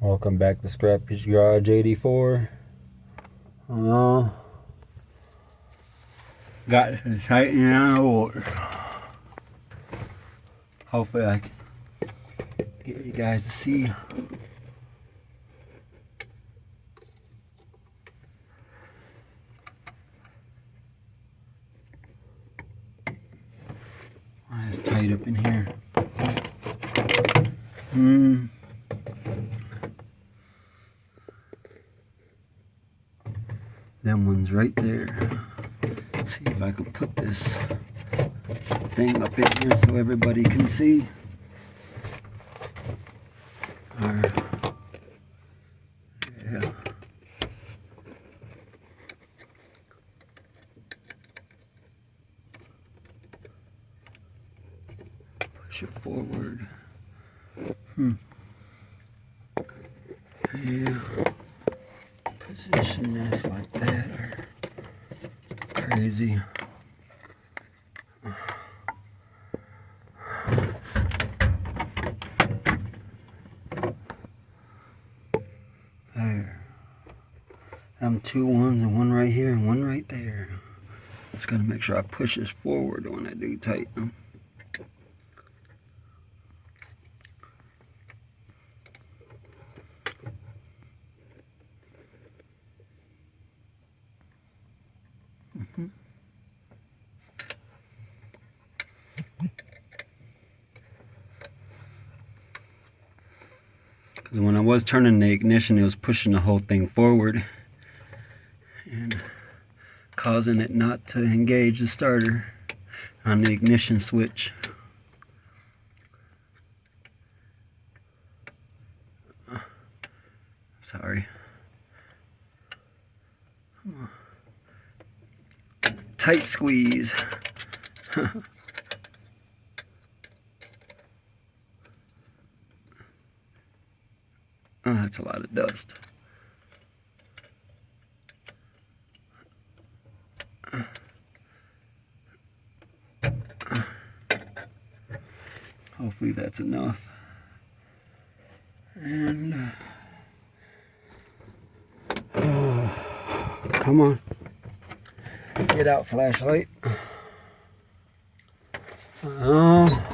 Welcome back to Scrappy's Garage 84. Got to tighten down the water. Hopefully I can get you guys to see. It's tight up in here. Them ones right there. See if I can put this thing up in here so everybody can see. Yeah. Push it forward. Yeah. Position this like that or crazy. There. I'm 2 ones and one right here and one right there. Just gotta make sure I push this forward when I do tighten them. Because when I was turning the ignition, it was pushing the whole thing forward and causing it not to engage the starter on the ignition switch. Sorry. Tight squeeze. Oh, that's a lot of dust. Hopefully that's enough. And come on. Get out, flashlight. Oh.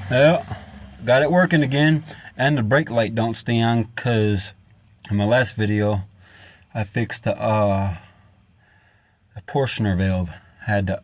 Yeah, got it working again, and the brake light don't stay on because in my last video I fixed the Portioner valve. Had to